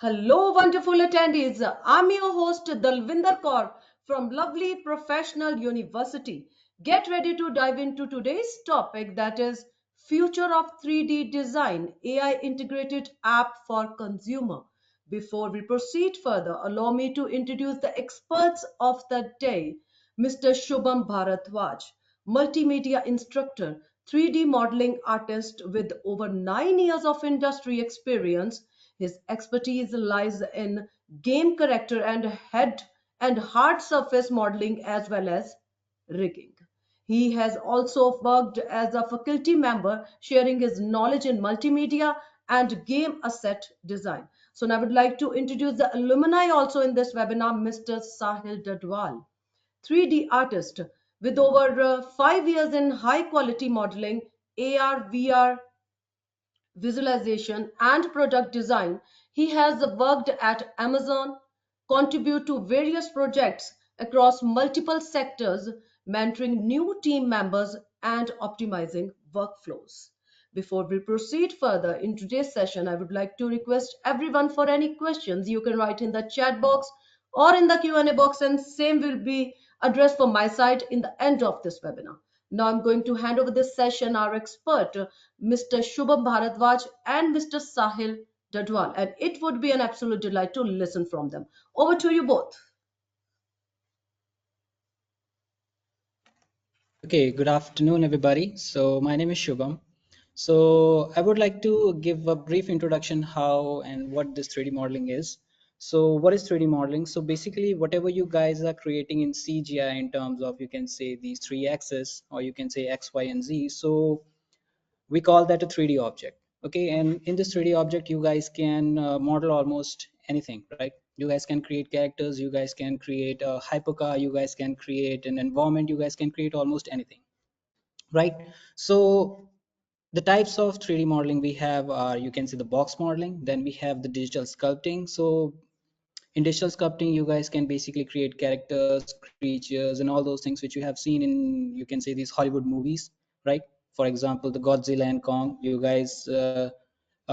Hello, wonderful attendees. I'm your host, Dalvinder Kaur from Lovely Professional University. Get ready to dive into today's topic, that is Future of 3D Design, AI integrated app for consumer. Before we proceed further, allow me to introduce the experts of the day, Mr. Shubham Bharadwaj, multimedia instructor, 3D modeling artist with over 9 years of industry experience. His expertise lies in game character and head and hard surface modeling as well as rigging. He has also worked as a faculty member, sharing his knowledge in multimedia and game asset design. So now I would like to introduce the alumni also in this webinar, Mr. Sahil Dadwal, 3D artist with over 5 years in high quality modeling, AR, VR, visualization, and product design. He has worked at Amazon, contributed to various projects across multiple sectors, mentoring new team members and optimizing workflows. Before we proceed further in today's session, I would like to request everyone for any questions you can write in the chat box or in the Q&A box, and same will be addressed from my side in the end of this webinar. Now I'm going to hand over this session our expert, Mr. Shubham Bharadwaj and Mr. Sahil Dadwal, and it would be an absolute delight to listen from them. Over to you both. Okay, good afternoon, everybody. So my name is Shubham. So I would like to give a brief introduction how and what this 3D modeling is. So what is 3D modeling? So basically, whatever you guys are creating in CGI in terms of, you can say, these three axes, or you can say X, Y, and Z. So we call that a 3D object. Okay, and in this 3D object, you guys can model almost anything, right? You guys can create characters, you guys can create a hypercar, you guys can create an environment, you guys can create almost anything, right? So the types of 3D modeling we have are, you can see, the box modeling, then we have the digital sculpting. So in digital sculpting, you guys can basically create characters, creatures, and all those things which you have seen in, you can say, these Hollywood movies, right? For example, the Godzilla and Kong. You guys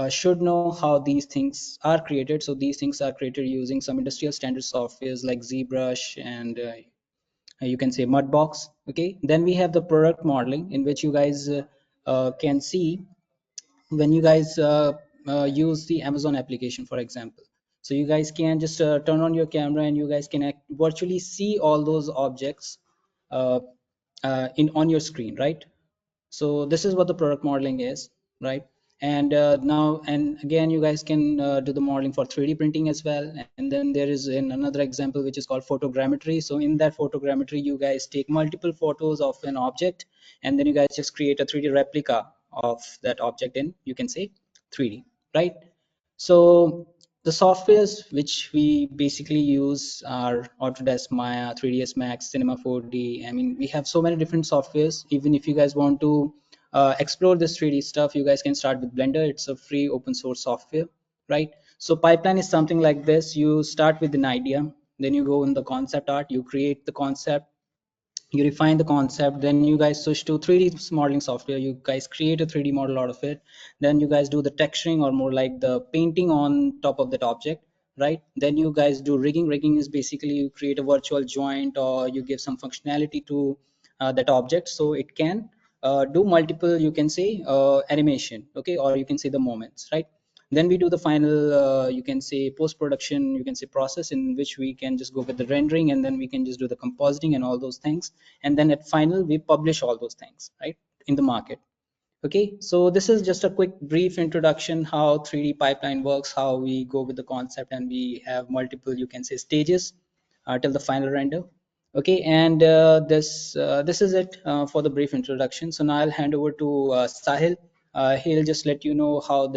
should know how these things are created. So these things are created using some industrial standard softwares like ZBrush and you can say Mudbox. Okay, then we have the product modeling, in which you guys can see when you guys use the Amazon application, for example. So you guys can just turn on your camera and you guys can virtually see all those objects uh, in on your screen, right? So this is what the product modeling is, right? And now and again, you guys can do the modeling for 3D printing as well. And then there is another example which is called photogrammetry. So in that photogrammetry, you guys take multiple photos of an object, and then you guys just create a 3D replica of that object in, you can say, 3D, right? So the softwares which we basically use are Autodesk Maya, 3ds Max, Cinema 4D. I mean, we have so many different softwares. Even if you guys want to explore this 3D stuff, you guys can start with Blender. It's a free open source software, right? So pipeline is something like this. You start with an idea, then you go in the concept art, you create the concept, you refine the concept, then you guys switch to 3D modeling software, you guys create a 3D model out of it, then you guys do the texturing, or more like the painting on top of that object, right? Then you guys do rigging. Rigging is basically you create a virtual joint, or you give some functionality to that object so it can do multiple, you can say, animation, okay, or you can say the moments, right? Then we do the final you can say post production, you can say, process, in which we can just go with the rendering, and then we can just do the compositing and all those things, and then at final we publish all those things, right, in the market. Okay, so this is just a quick brief introduction how 3D pipeline works, how we go with the concept, and we have multiple, you can say, stages till the final render. Okay, and this is it for the brief introduction. So now I'll hand over to Sahil. He'll just let you know how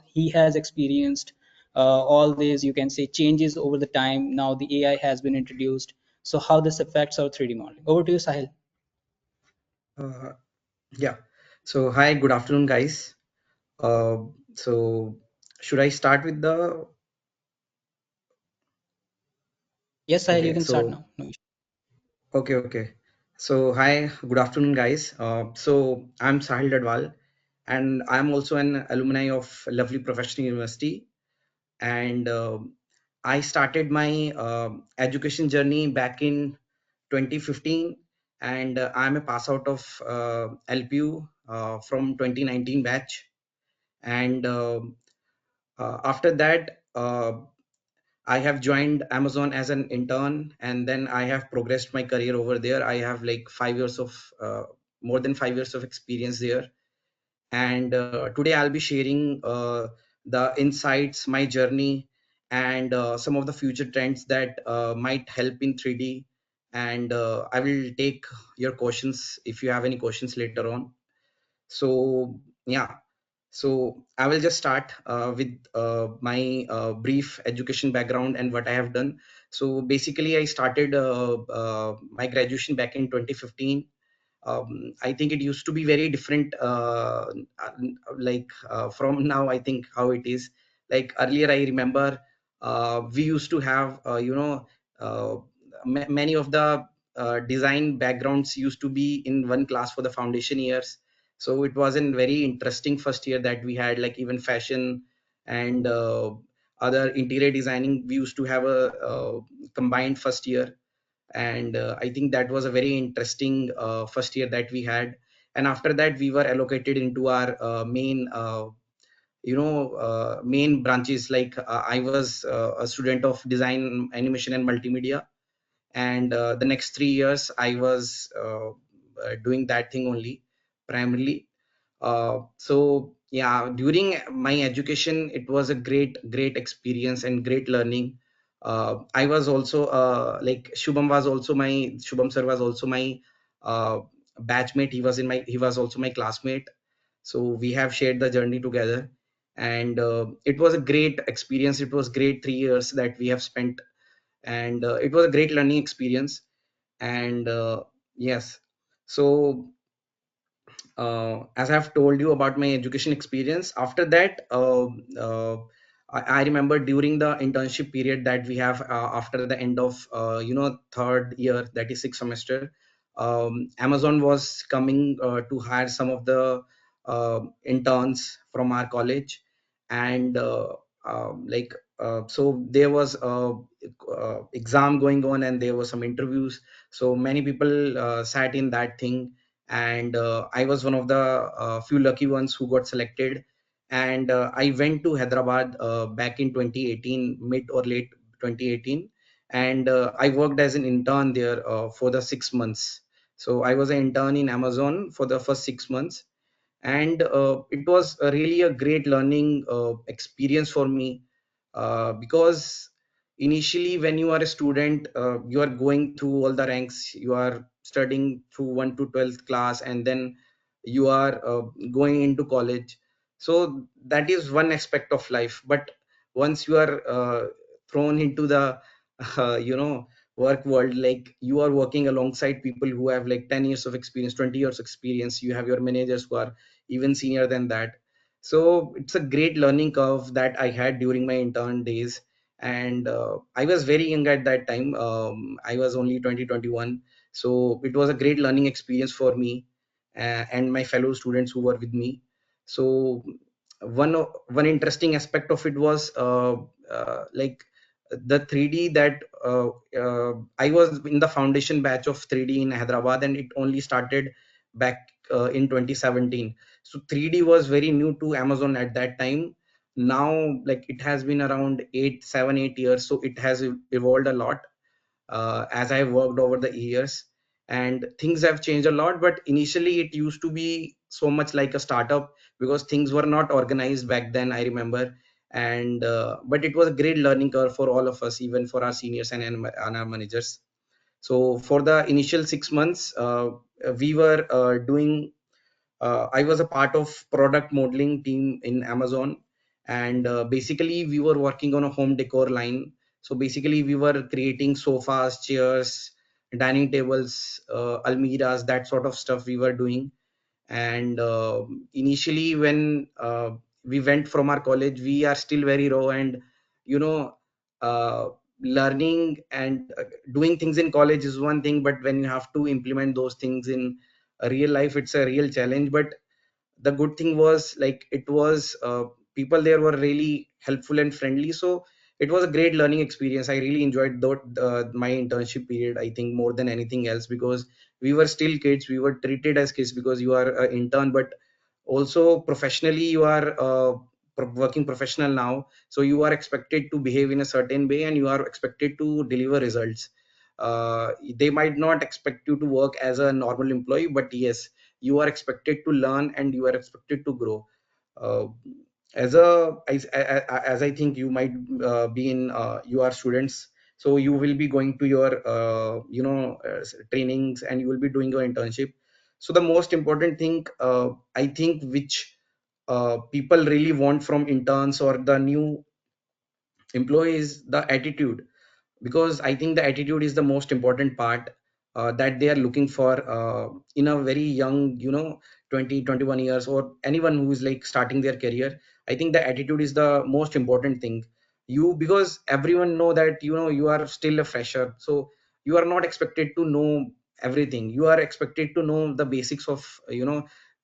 he has experienced all these, you can say, changes over the time. Now the AI has been introduced, so how this affects our 3D modeling. Over to you, Sahil. Uh, yeah. So hi, good afternoon, guys. So should I start with the? Yes, Sahil, you Okay. can start So now. No issue. okay. So hi, good afternoon, guys. So I'm Sahil Dadwal, and I'm also an alumni of Lovely Professional University. and I started my education journey back in 2015, and I'm a pass out of LPU from 2019 batch. And after that, I have joined Amazon as an intern, and then I have progressed my career over there. I have like 5 years of more than 5 years of experience there. And today I'll be sharing the insights, my journey, and some of the future trends that might help in 3D. And I will take your questions if you have any questions later on. So yeah, so I will just start with my brief education background and what I have done. So basically, I started my graduation back in 2015. I think it used to be very different, from now. I think how it is. Like earlier, I remember we used to have, uh, many of the design backgrounds used to be in one class for the foundation years. So it was a very interesting first year that we had, like even fashion and other interior designing. We used to have a combined first year, and I think that was a very interesting first year that we had. And after that we were allocated into our main branches. Like I was a student of design, animation and multimedia, and the next 3 years I was doing that thing only, primarily. So yeah, during my education it was a great experience and great learning. I was also like Shubham sir was also my uh, batchmate. He was also my classmate, so we have shared the journey together. And it was a great experience. It was great 3 years that we have spent, and it was a great learning experience. And yes, so as I've told you about my education experience, after that, I remember during the internship period that we have after the end of third year, that is sixth semester. Amazon was coming to hire some of the interns from our college, and so there was exam going on, and there were some interviews. So many people sat in that thing, and I was one of the few lucky ones who got selected. And I went to Hyderabad back in 2018, mid or late 2018, and I worked as an intern there for the 6 months. So I was an intern in Amazon for the first 6 months, and it was really a great learning experience for me, because initially when you are a student, you are going through all the ranks. You are studying through 1 to 12th class, and then you are going into college. So that is one aspect of life. But once you are thrown into the work world, like you are working alongside people who have like 10 years of experience, 20 years experience. You have your managers who are even senior than that. So it's a great learning curve that I had during my intern days. And I was very young at that time. I was only 2021. So it was a great learning experience for me and my fellow students who were with me. So one interesting aspect of it was like the 3D that I was in the foundation batch of 3D in Hyderabad, and it only started back in 2017. So 3D was very new to Amazon at that time. Now, like it has been around 8 7 8 years, so it has evolved a lot as I worked over the years, and things have changed a lot. But initially, it used to be so much like a startup because things were not organized back then, I remember. And but it was a great learning curve for all of us, even for our seniors and our managers. So for the initial 6 months, we were doing I was a part of product modeling team in Amazon, and basically we were working on a home decor line. So basically we were creating sofas, chairs, dining tables, almiras, that sort of stuff we were doing. And initially when we went from our college, we are still very raw, and you know uh, learning and doing things in college is one thing, but when you have to implement those things in real life, it's a real challenge. But the good thing was, like, it was people there were really helpful and friendly. So it was a great learning experience. I really enjoyed my internship period, I think, more than anything else, because we were still kids. We were treated as kids because you are an intern, but also professionally you are working professional now, so you are expected to behave in a certain way and you are expected to deliver results. They might not expect you to work as a normal employee, but yes, you are expected to learn and you are expected to grow. uh, as I think you might be in you are students, so you will be going to your trainings, and you will be doing your internship. So the most important thing, I think, which people really want from interns or the new employees, the attitude. Because I think the attitude is the most important part that they are looking for in a very young, 20 21 years, or anyone who is like starting their career. I think the attitude is the most important thing. Because everyone know that you are still a fresher, so you are not expected to know everything. You are expected to know the basics of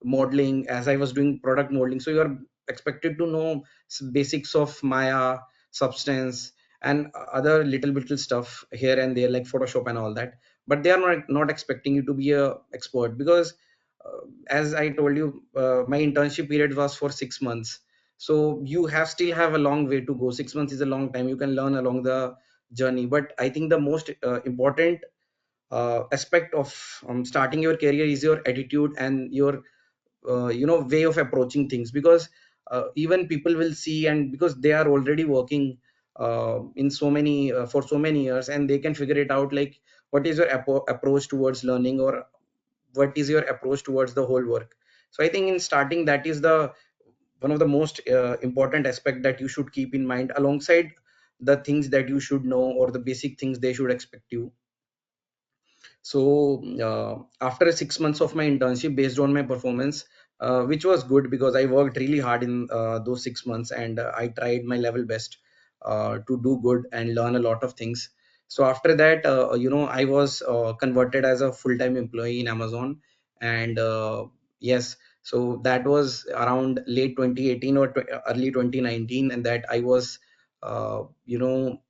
modeling, as I was doing product modeling. So you are expected to know basics of Maya, Substance, and other little stuff here and there, like Photoshop and all that. But they are not expecting you to be a expert, because as I told you, my internship period was for 6 months. So you still have a long way to go. 6 months is a long time. You can learn along the journey, but I think the most important aspect of starting your career is your attitude and your way of approaching things. Because even people will see, and because they are already working in so many for so many years, and they can figure it out, like what is your approach towards learning, or what is your approach towards the whole work. So I think in starting, that is the one of the most important aspect that you should keep in mind, alongside the things that you should know, or the basic things they should expect you. So after 6 months of my internship, based on my performance, which was good because I worked really hard in those 6 months, and I tried my level best to do good and learn a lot of things. So after that, I was converted as a full-time employee in Amazon. And yes, so that was around late 2018 or early 2019, and that uh, you know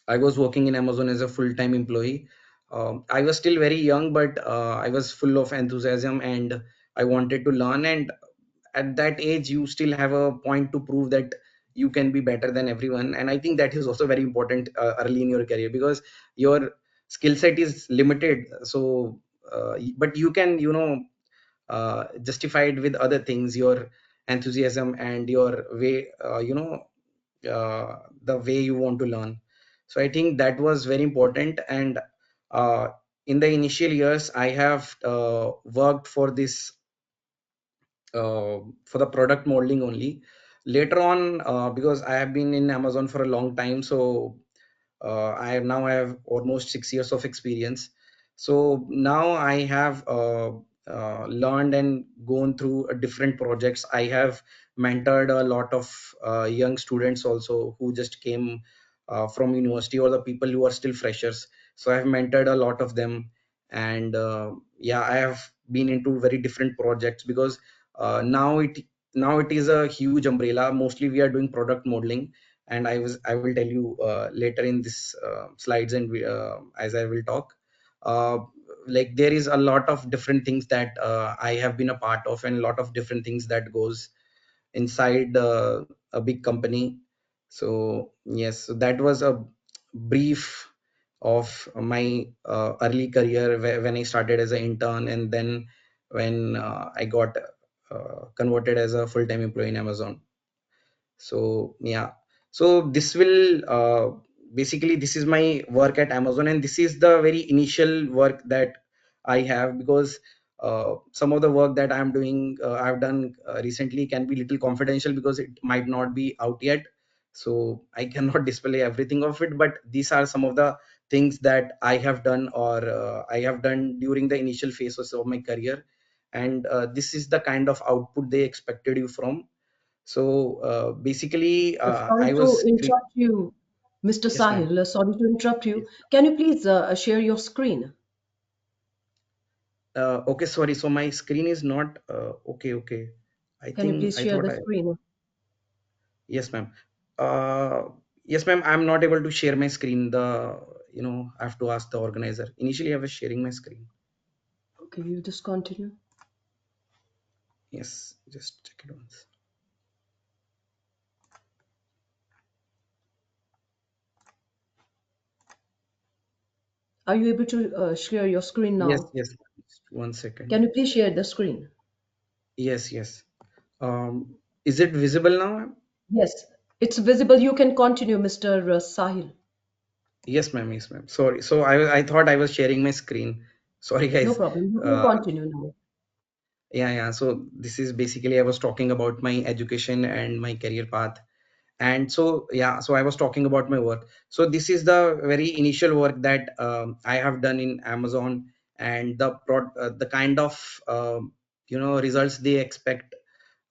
I was working in Amazon as a full-time employee. I was still very young, but I was full of enthusiasm, and I wanted to learn. And at that age, you still have a point to prove that you can be better than everyone. And I think that is also very important early in your career, because your skill set is limited. So, but you can, justify it with other things, your enthusiasm and your way, the way you want to learn. So I think that was very important. And uh, in the initial years, I have worked for the product modeling only. Later on, because I have been in Amazon for a long time, so I have almost 6 years of experience. So now I have learned and gone through different projects. I have mentored a lot of young students also, who just came from university, or the people who are still freshers. So I have mentored a lot of them. And yeah, I have been into very different projects, because now it is a huge umbrella. Mostly we are doing product modeling, and I will tell you later in this slides, and as I will talk, uh, like there is a lot of different things that I have been a part of, and a lot of different things that goes inside a big company. So yes, so that was a brief of my early career, when I started as an intern, and then when I got converted as a full-time employee in Amazon. So yeah, so this will basically, this is my work at Amazon, and this is the very initial work that I have. Because some of the work that I'm doing, I've done recently, can be little confidential, because it might not be out yet, so I cannot display everything of it. But these are some of the things that I have done, or I have done during the initial phases of my career. And this is the kind of output they expected you from. So basically, Sorry I to was interrupt you, Mr. yes, ma'am. Sahil. Sorry to interrupt you. Yes. Can you please share your screen? Okay, sorry. So my screen is not okay. Okay, I Can you think please I share thought the I screen? Yes, ma'am. Uh, yes, ma'am. I'm not able to share my screen. I have to ask the organizer. Initially, I was sharing my screen. Okay, you just continue. Yes, just check it once. Are you able to share your screen Yes, now? yes. Just 1 second. Can you please share the screen? Yes, yes. Is it visible now, ma'am? Yes, it's visible. You can continue, Mr. Sahil. Yes, ma'am. Yes, ma'am. Sorry. So I thought I was sharing my screen. Sorry, No guys. problem. You can Uh, continue now. yeah, yeah. So this is basically I was talking about my education and my career path. And so yeah, so I was talking about my work. So this is the very initial work that I have done in Amazon, and the kind of results they expect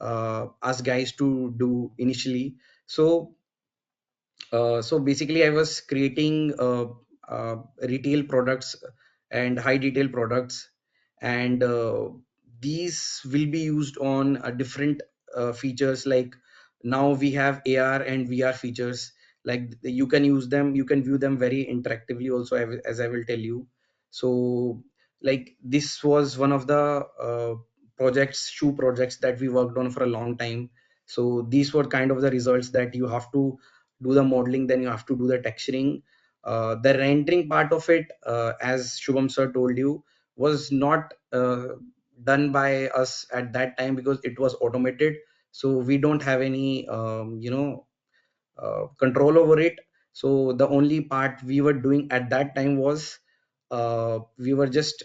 us guys to do initially. So basically, I was creating retail products and high detail products, and these will be used on different features. Like now we have AR and VR features. Like you can use them, you can view them very interactively. Also, as I will tell you. So, like this was one of the shoe projects that we worked on for a long time. So these were kind of the results that you have to do the modeling, then you have to do the texturing. The rendering part of it, as Shubham sir told you, was not done by us at that time because it was automated. So we don't have any control over it. So the only part we were doing at that time was we were just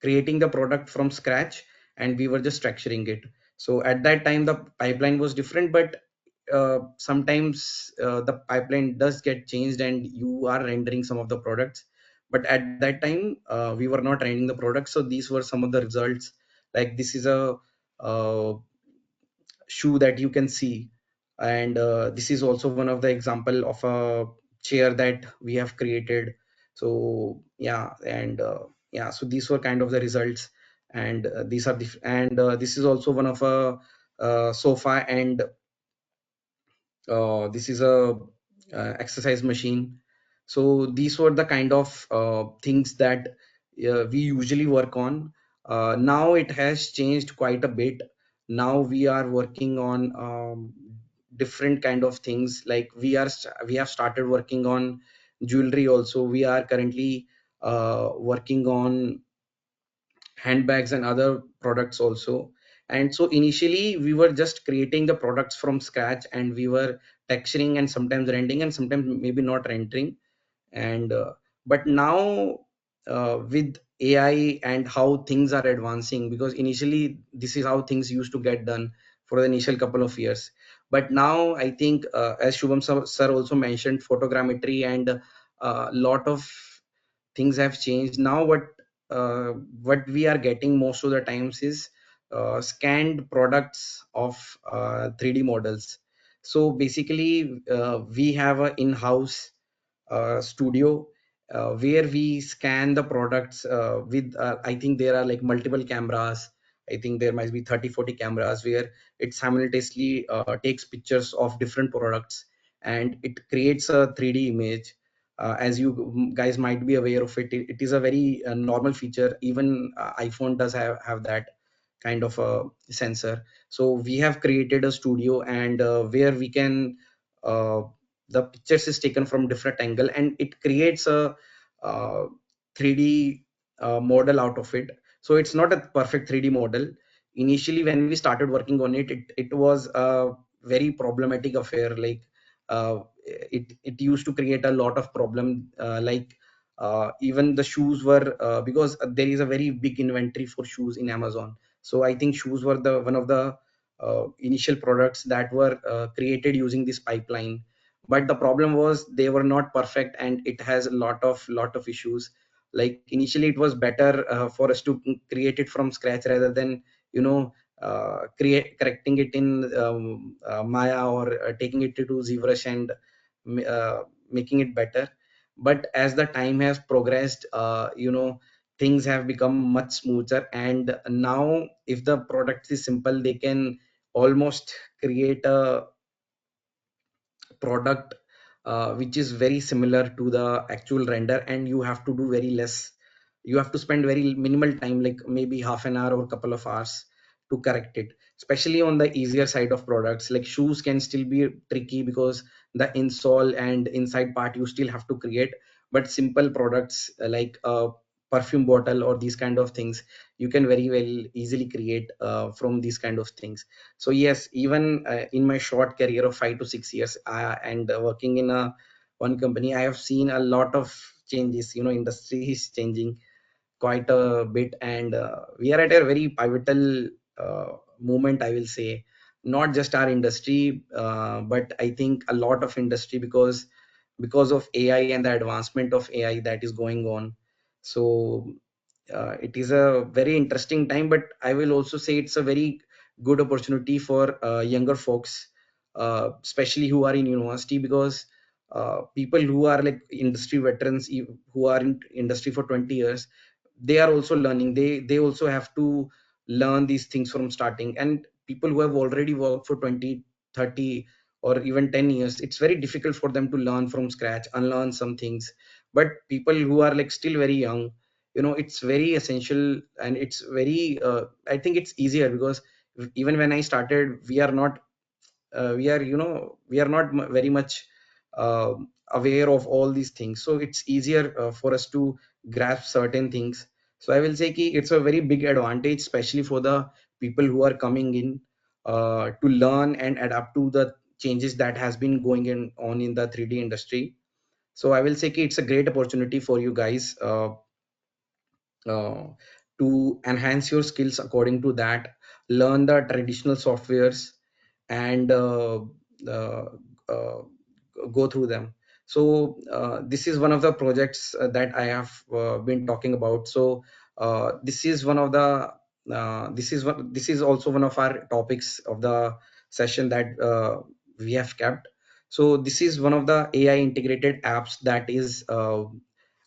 creating the product from scratch, and we were just structuring it. So at that time the pipeline was different, but sometimes the pipeline does get changed and you are rendering some of the products. But at that time we were not rendering the products. So these were some of the results. Like this is a uh, shoe that you can see, and this is also one of the example of a chair that we have created. So yeah, and yeah, so these were kind of the results. And this is also one of a sofa, and this is a exercise machine. So these were the kind of things that we usually work on. Now it has changed quite a bit. Now we are working on different kind of things. Like we have started working on jewelry also. We are currently working on handbags and other products also. And so initially we were just creating the products from scratch, and we were texturing and sometimes rendering and sometimes maybe not rendering. And but now with AI and how things are advancing, because initially this is how things used to get done for the initial couple of years. But now I think, as Shubham sir also mentioned, photogrammetry and a lot of things have changed. Now uh, what we are getting most of the times is scanned products of 3D models. So basically we have a in-house studio where we scan the products with I think there are like multiple cameras. I think there might be 30-40 cameras where it simultaneously takes pictures of different products, and it creates a 3D image. As you guys might be aware of it, it is a very normal feature. Even iPhone does have that kind of a sensor. So we have created a studio, and where we can uh, the pictures is taken from different angle, and it creates a uh, 3D model out of it. So it's not a perfect 3D model. Initially when we started working on it was a very problematic affair. Like it used to create a lot of problem. Even the shoes were because there is a very big inventory for shoes in Amazon. So I think shoes were the one of the initial products that were created using this pipeline. But the problem was they were not perfect, and it has a lot of issues. Like initially it was better for us to create it from scratch rather than you know create correcting it in Maya, or taking it to ZBrush and making it better. But as the time has progressed, things have become much smoother, and now if the product is simple, they can almost create a product which is very similar to the actual render, and you have to do very less, you have to spend very minimal time, like maybe half an hour or couple of hours to correct it. Especially on the easier side of products, like shoes can still be tricky because the insole and inside part you still have to create. But simple products like a perfume bottle or these kind of things, you can very well easily create from these kind of things. So yes, even in my short career of 5 to 6 years and working in a one company, I have seen a lot of changes. Industry is changing quite a bit, and we are at a very pivotal moment, I will say. Not just our industry, but I think a lot of industry, because of AI and the advancement of AI that is going on. So it is a very interesting time, but I will also say it's a very good opportunity for younger folks, especially who are in university, because people who are like industry veterans, who are in industry for 20 years, they are also learning. They also have to learn these things from starting. And people who have already worked for 20, 30, or even 10 years, it's very difficult for them to learn from scratch, unlearn some things. But people who are like still very young, it's very essential, and it's very I think it's easier, because even when I started, we are not very much uh, aware of all these things, so it's easier for us to grasp certain things. So I will say ki it's a very big advantage, especially for the people who are coming in to learn and adapt to the changes that has been going on in the 3D industry. So I will say ki it's a great opportunity for you guys uh, to enhance your skills according to that, learn the traditional softwares, and uh, uh, go through them. So this is one of the projects that I have been talking about. So this is one of the this is also one of our topics of the session that we have kept. So this is one of the AI integrated apps that is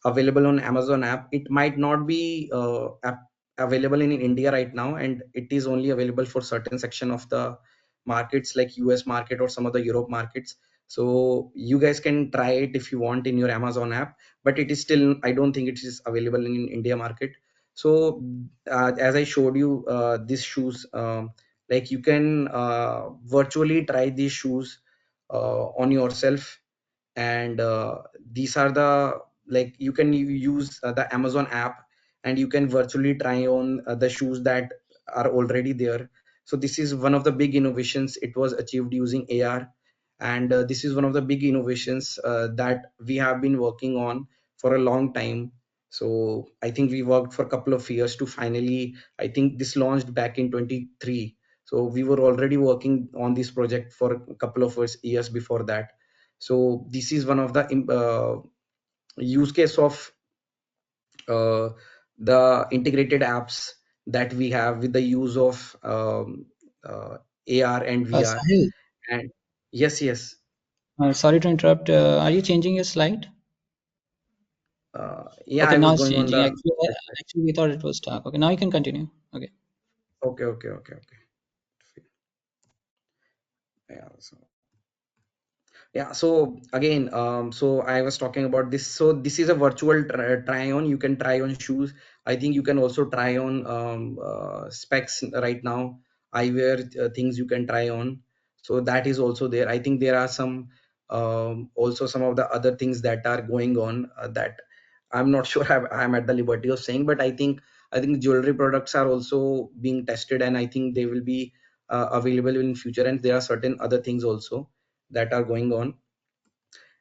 available on Amazon app. It might not be available in India right now, and it is only available for certain section of the markets like US market or some of the Europe markets. So you guys can try it if you want in your Amazon app, but it is still, I don't think it is available in India market. So as I showed you these shoes, like you can virtually try these shoes on yourself. And these are the, like you can use the Amazon app, and you can virtually try on the shoes that are already there. So this is one of the big innovations. It was achieved using AR, and this is one of the big innovations that we have been working on for a long time. So I think we worked for a couple of years to finally, I think this launched back in 23. So we were already working on this project for a couple of years before that. So this is one of the use case of uh, the integrated apps that we have with the use of AR and VR. Sahil, And yes, yes, sorry to interrupt. Are you changing your slide? yeah, Okay, I now was it's going on changing. the Actually, we thought it was dark. Okay, now you can continue. Okay. okay, okay, okay, okay. Yeah, so yeah, so again, so I was talking about this. So this is a virtual try on. You can try on shoes. I think you can also try on specs right now. Eyewear things you can try on. So that is also there. I think there are some also some of the other things that are going on that I'm not sure I'm at the liberty of saying, but I think jewelry products are also being tested, and I think they will be available in future. And there are certain other things also that are going on.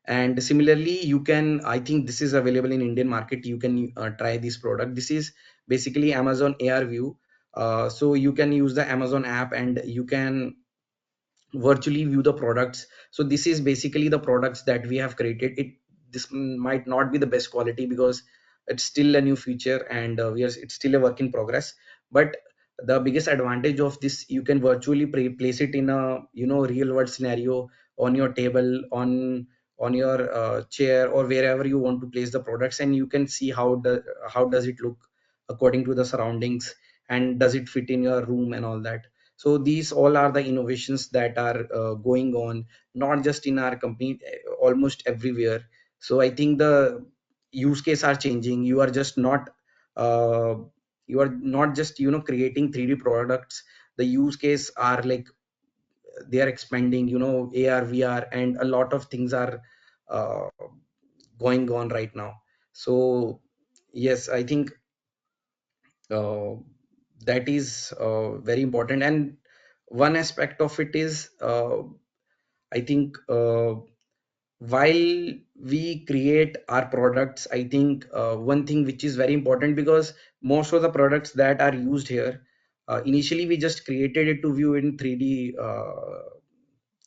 And similarly, you can, I think this is available in Indian market, you can try this product. This is basically Amazon AR view. So you can use the Amazon app, and you can virtually view the products. So this is basically the products that we have created. This might not be the best quality because it's still a new feature, and it's still a work in progress. But the biggest advantage of this, you can virtually place it in a real world scenario, on your table, on your chair, or wherever you want to place the products, and you can see how does it look according to the surroundings, and does it fit in your room and all that. So these all are the innovations that are going on, not just in our company, almost everywhere. So I think the use case are changing. Uh, you are not just creating 3D products. The use case are like they are expanding, AR, VR, and a lot of things are uh, going on right now. So yes, I think uh, that is very important. And one aspect of it is, I think, while we create our products, I think one thing which is very important, because most of the products that are used here, initially we just created it to view in 3D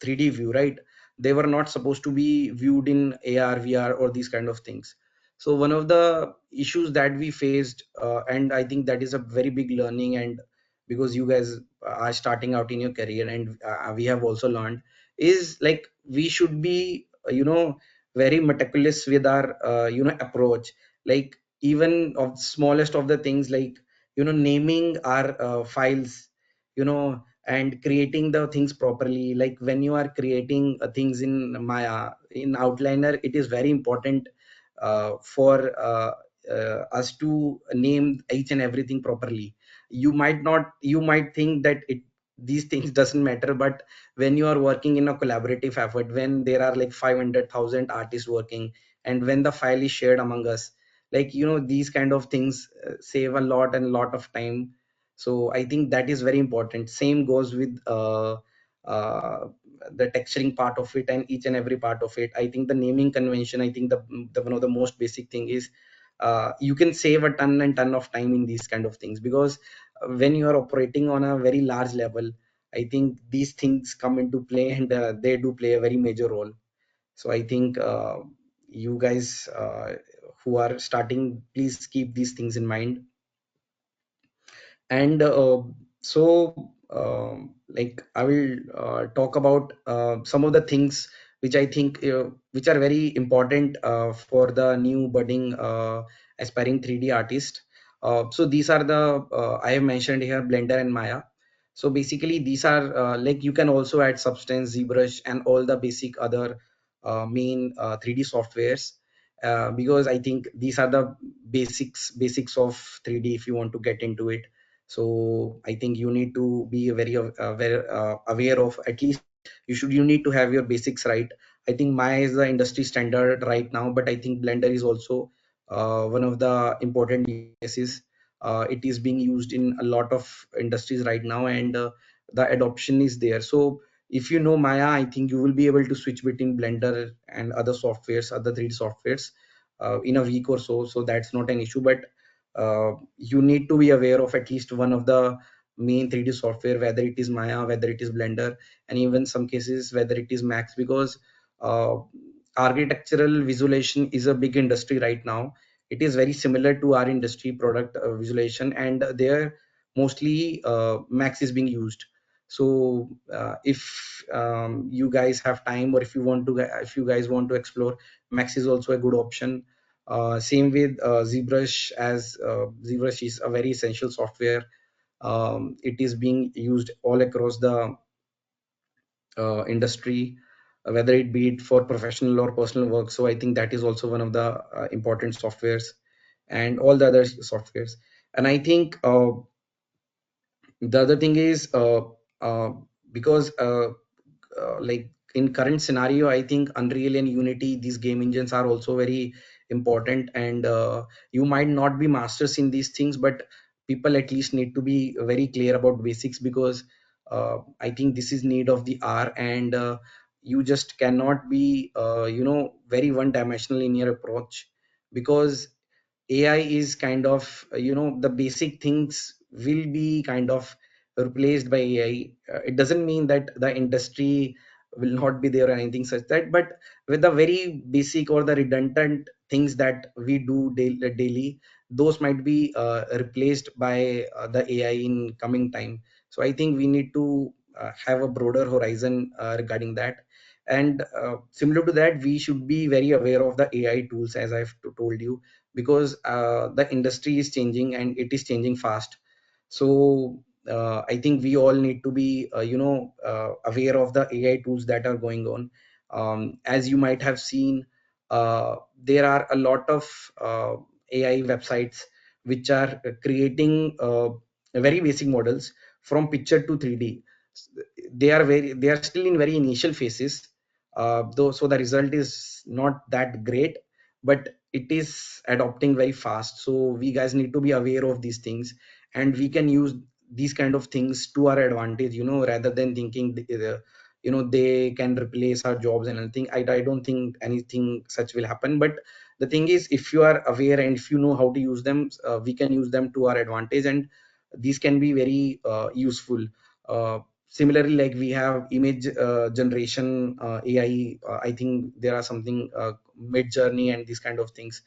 view, right? They were not supposed to be viewed in AR, VR, or these kind of things. So one of the issues that we faced, and I think that is a very big learning, and because you guys are starting out in your career, and we have also learned, is like we should be very meticulous with our approach. Like even of smallest of the things, like naming our files, and creating the things properly. Like when you are creating things in Maya, in Outliner, it is very important for us to name each and everything properly. You might think that these things doesn't matter, but when you are working in a collaborative effort, when there are like 500,000 artists working, and when the file is shared among us, like these kind of things save a lot and lot of time. So I think that is very important. Same goes with uh, the texturing part of it, and each and every part of it. I think the naming convention, I think the one of the most basic thing is, you can save a ton and ton of time in these kind of things, because when you are operating on a very large level, I think these things come into play, and they do play a very major role. So I think you guys who are starting, please keep these things in mind. And like I will talk about some of the things which I think which are very important for the new budding aspiring 3D artist. So these are the I have mentioned here, Blender and Maya. So basically these are like you can also add Substance, ZBrush, and all the basic other main 3D softwares, because I think these are the basics of 3D if you want to get into it. So I think you need to be very aware of, at least you need to have your basics right. I think Maya is the industry standard right now, but I think Blender is also one of the important uses. It is being used in a lot of industries right now, and the adoption is there. So if you know Maya, I think you will be able to switch between Blender and other softwares, other 3D softwares, in a week or so. So that's not an issue. But you need to be aware of at least one of the main 3D software, whether it is Maya, whether it is Blender, and even some cases whether it is Max, because uh, architectural visualization is a big industry right now. It is very similar to our industry product visualization, and there mostly Max is being used. So if you guys have time, or if you guys want to explore, Max is also a good option. Same with ZBrush, as ZBrush is a very essential software. It is being used all across the industry, whether it be it for professional or personal work. So I think that is also one of the important softwares, and all the other softwares. And I think the other thing is, uh, because like in current scenario, I think Unreal and Unity, these game engines are also very important. And you might not be masters in these things, but people at least need to be very clear about basics, because I think this is need of the hour. And you just cannot be very one dimensional in your approach, because AI is kind of, the basic things will be kind of replaced by AI. It doesn't mean that the industry will not be there or anything such that, but with the very basic or the redundant things that we do daily, those might be replaced by the AI in coming time. So I think we need to have a broader horizon regarding that. And similar to that, we should be very aware of the AI tools, as I've told you, because the industry is changing and it is changing fast. So I think we all need to be aware of the AI tools that are going on. As you might have seen, there are a lot of AI websites which are creating very basic models from picture to 3D. They are still in very initial phases, though, so the result is not that great, but it is adopting very fast. So we guys need to be aware of these things, and we can use these kind of things to our advantage, rather than thinking they can replace our jobs and anything. I don't think anything such will happen. But the thing is, if you are aware and if you know how to use them, we can use them to our advantage, and these can be very useful. uh, Similarly, like we have image generation AI. I think there are something mid journey and these kind of things.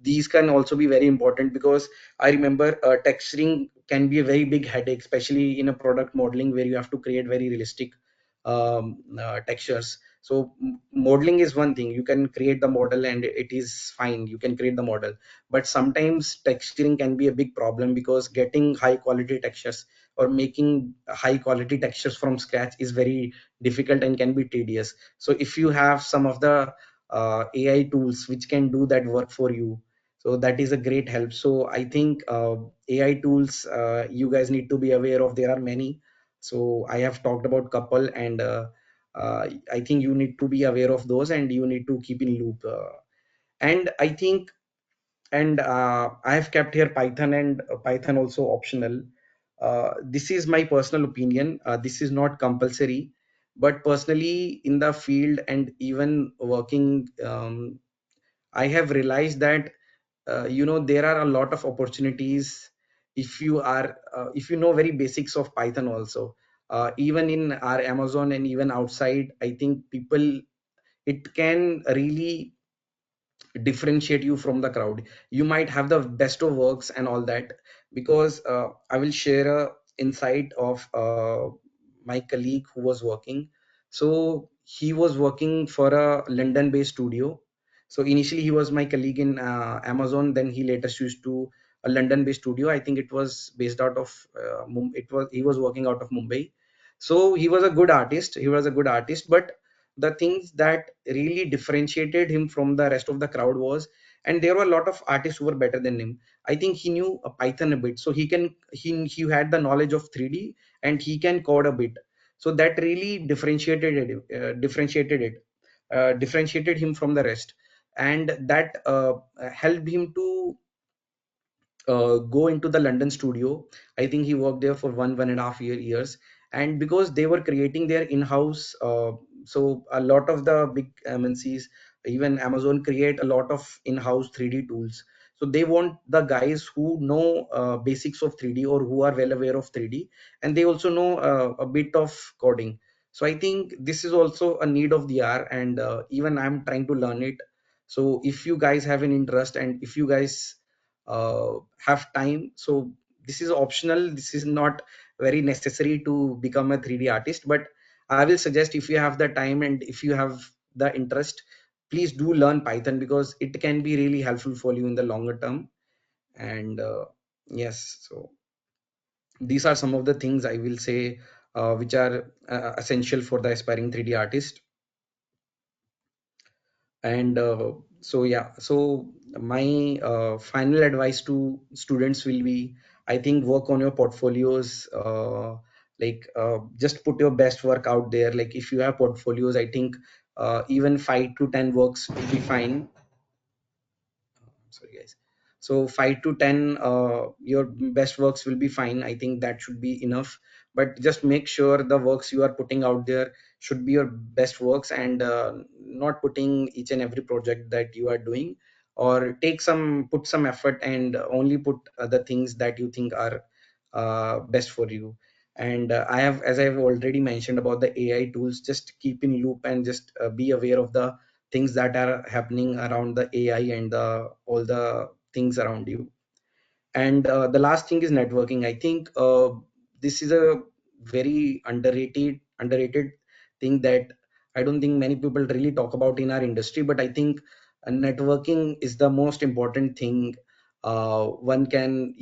These can also be very important, because I remember texturing can be a very big headache, especially in a product modeling where you have to create very realistic textures. So modeling is one thing. You can create the model and it is fine, you can create the model. But sometimes texturing can be a big problem, because getting high quality textures or making high quality textures from scratch is very difficult and can be tedious. So if you have some of the AI tools which can do that work for you, so that is a great help. So I think AI tools, you guys need to be aware of. There are many. So I have talked about couple, and I think you need to be aware of those, and you need to keep in loop. And I think, and I have kept here Python, and Python also optional. This is my personal opinion. This is not compulsory, but personally in the field and even working, I have realized that there are a lot of opportunities if you know very basics of Python also. Even in our Amazon and even outside, I think people, it can really differentiate you from the crowd. You might have the best of works and all that, because I will share a insight of my colleague who was working. So he was working for a London based studio. So initially he was my colleague in Amazon, then he later switched to a London based studio. I think it was based out of it was he was working out of Mumbai. So he was a good artist, but the things that really differentiated him from the rest of the crowd was, and there were a lot of artists who were better than him. I think he knew a Python a bit, so he had the knowledge of 3D, and he can code a bit. So that really differentiated him from the rest, and that helped him to go into the London studio. I think he worked there for 1.5 years, and because they were creating their in-house, so a lot of the big MNCs, even Amazon, create a lot of in-house 3D tools. So they want the guys who know basics of 3D, or who are well aware of 3D, and they also know a bit of coding. So I think this is also a need of the hour, and even I'm trying to learn it. So if you guys have an interest, and if you guys have time, so this is optional, this is not very necessary to become a 3D artist, but I will suggest, if you have the time and if you have the interest, please do learn Python, because it can be really helpful for you in the longer term. And yes, so these are some of the things I will say, which are essential for the aspiring 3D artist. And so yeah, so my final advice to students will be, I think, work on your portfolios. Just put your best work out there. Like if you have portfolios, I think even 5 to 10 works will be fine. Sorry guys. So 5 to 10 your best works will be fine. I think that should be enough. But just make sure the works you are putting out there should be your best works, and not putting each and every project that you are doing, or put some effort and only put the things that you think are best for you. And as I've already mentioned about the AI tools, just keep in loop and just be aware of the things that are happening around the AI and all the things around you. And the last thing is networking. I think this is a very underrated thing that I don't think many people really talk about in our industry. But I think networking is the most important thing one can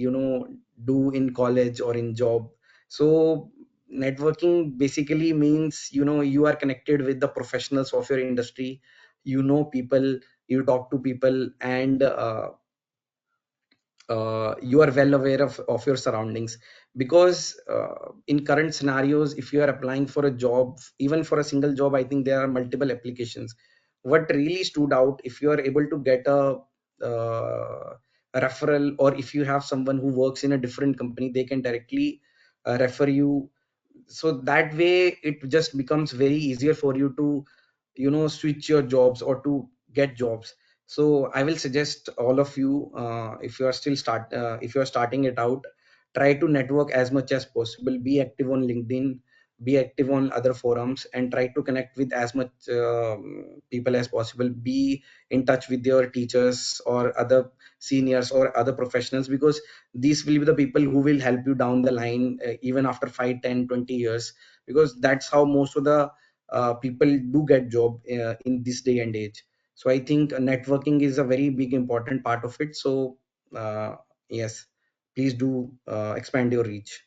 do in college or in job. So networking basically means, you are connected with the professionals of your industry, people, you talk to people, and you are well aware of your surroundings. Because in current scenarios, if you are applying for a job, even for a single job, I think there are multiple applications. What really stood out, if you are able to get a referral, or if you have someone who works in a different company, they can directly refer you. So that way it just becomes very easier for you to switch your jobs or to get jobs. So I will suggest all of you, if you are starting it out, try to network as much as possible. Be active on LinkedIn, be active on other forums, and try to connect with as much people as possible. Be in touch with your teachers or other seniors or other professionals, because these will be the people who will help you down the line, even after 5, 10, 20 years, because that's how most of the people do get job in this day and age. So I think networking is a very big important part of it. So uh, yes, please do expand your reach.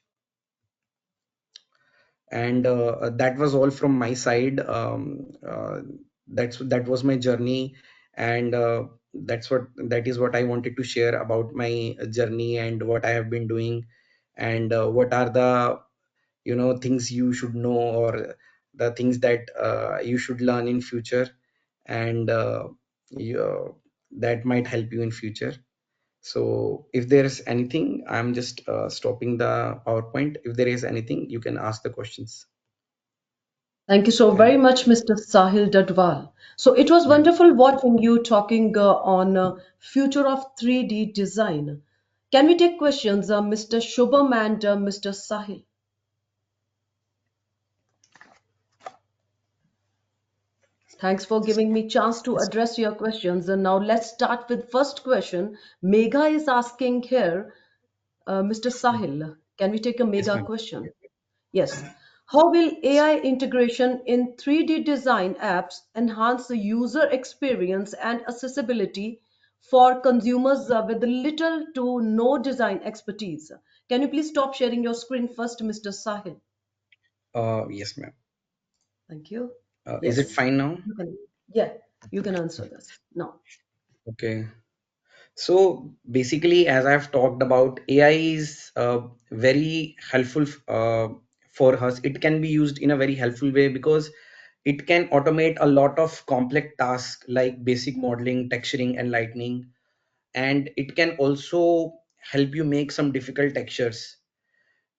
And that was all from my side. That was my journey, and that is what I wanted to share about my journey and what I have been doing, and what are the things you should know, or the things that you should learn in future, and that might help you in future. So if there is anything, I'm just stopping the PowerPoint. If there is anything, you can ask the questions. Thank you so Yeah, very much, Mr. Sahil Dadwal. So it was yeah. wonderful watching you talking on future of 3D design. Can we take questions, Mr. Shubham and Mr. Sahil? Thanks for giving me chance to Yes, address your questions. And now let's start with first question. Megha is asking here, Mr. Sahil, can we take a Yes, mega ma'am. question? Yes. How will AI integration in 3D design apps enhance the user experience and accessibility for consumers with little to no design expertise? Can you please stop sharing your screen first, Mr. Sahil? Yes, ma'am. Thank you. Is it Yes. fine now? You can, yeah, you can answer this. Now. Okay. So basically, as I've talked about, AI is very helpful for us. It can be used in a very helpful way, because it can automate a lot of complex tasks like basic modeling, texturing, and lighting. And it can also help you make some difficult textures.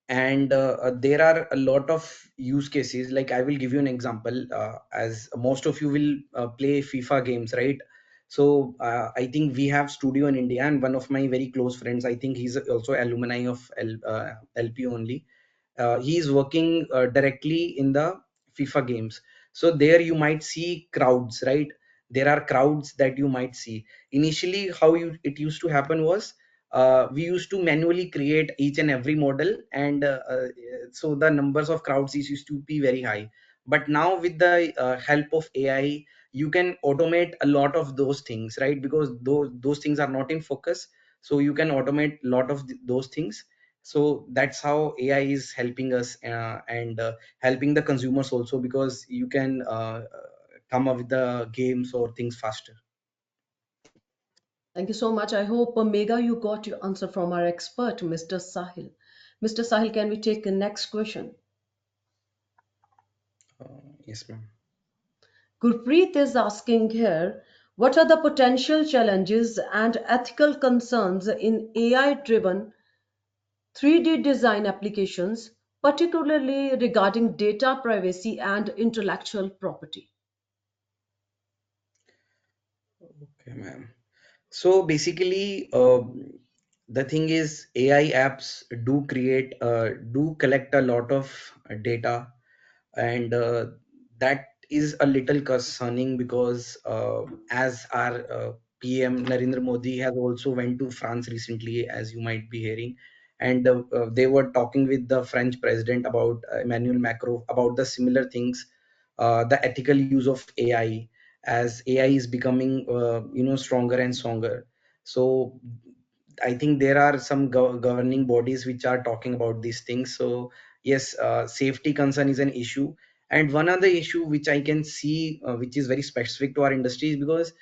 And there are a lot of use cases. Like, I will give you an example. As most of you will play FIFA games, right? So I think we have studio in India, and one of my very close friends, I think he's also alumni of LP only. He is working directly in the FIFA games. So there you might see crowds, right? There are crowds that you might see. Initially, how it used to happen was, we used to manually create each and every model, and so the numbers of crowds used to be very high. But now with the help of AI, you can automate a lot of those things, right? Because those things are not in focus, so you can automate a lot of those things. So that's how AI is helping us, and helping the consumers also, because you can come up with the games or things faster. Thank you so much. I hope, Mega, you got your answer from our expert, Mr. Sahil. Mr. Sahil, can we take the next question? Yes, ma'am. Gurpreet is asking here, what are the potential challenges and ethical concerns in AI-driven 3D design applications, particularly regarding data privacy and intellectual property? Okay, ma'am. So basically, the thing is, AI apps do collect a lot of data, and that is a little concerning, because as our PM Narendra Modi has also went to France recently, as you might be hearing, and they were talking with the French president about Emmanuel Macron about the similar things, the ethical use of AI, as AI is becoming stronger and stronger. So I think there are some governing bodies which are talking about these things. So yes, safety concern is an issue. And one other issue which I can see, which is very specific to our industry, is because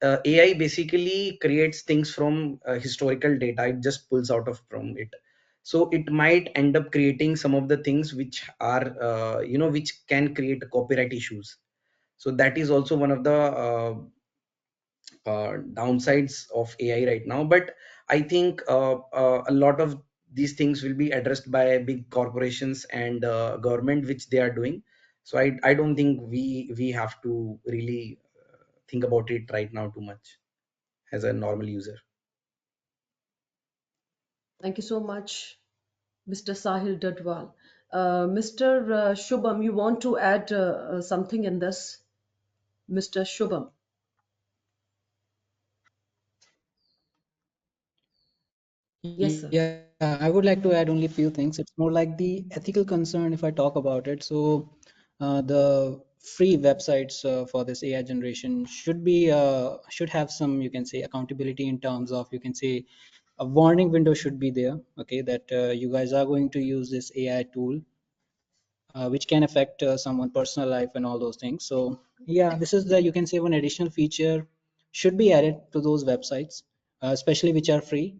AI basically creates things from historical data. It just pulls out of from it. So it might end up creating some of the things which are, which can create copyright issues. So that is also one of the downsides of AI right now. But I think a lot of these things will be addressed by big corporations and government, which they are doing. So I don't think we have to really think about it right now too much as a normal user. Thank you so much, Mr. Sahil Dadwal. Mr. Shubham, you want to add something in this? Mr. Shubham. Yes, sir. Yeah, I would like to add only a few things. It's more like the ethical concern if I talk about it. So, the free websites for this AI generation should have some, you can say, accountability in terms of, you can say, a warning window should be there. Okay, that you guys are going to use this AI tool, which can affect someone personal life and all those things. So yeah, this is the, you can say, one additional feature should be added to those websites, especially which are free.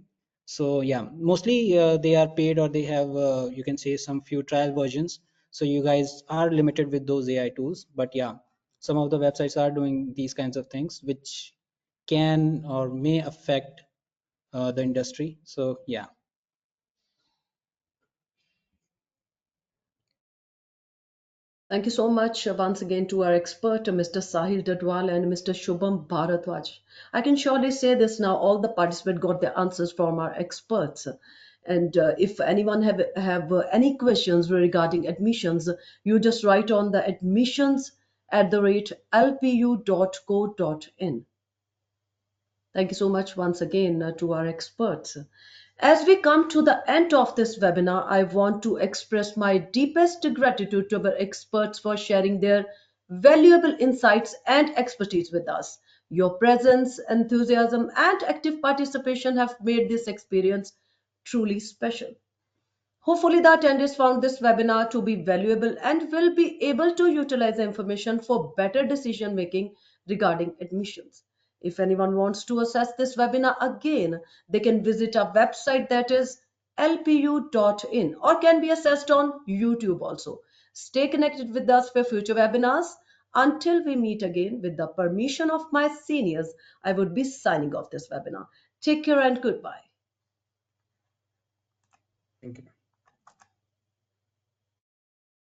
So yeah, mostly they are paid, or they have, you can say, some few trial versions. So you guys are limited with those AI tools. But yeah, some of the websites are doing these kinds of things which can or may affect the industry. So yeah. Thank you so much once again to our expert, Mr. Sahil Dadwal and Mr. Shubham Bharadwaj. I can surely say this now, all the participants got their answers from our experts. And if anyone have any questions regarding admissions, you just write on the admissions at the rate lpu.co.in. Thank you so much once again to our experts. As we come to the end of this webinar, I want to express my deepest gratitude to our experts for sharing their valuable insights and expertise with us. Your presence, enthusiasm, and active participation have made this experience truly special. Hopefully, the attendees found this webinar to be valuable and will be able to utilize the information for better decision making regarding admissions. If anyone wants to access this webinar again, they can visit our website, that is lpu.in, or can be accessed on YouTube also. Stay connected with us for future webinars. Until we meet again, with the permission of my seniors, I would be signing off this webinar. Take care and goodbye. Thank you.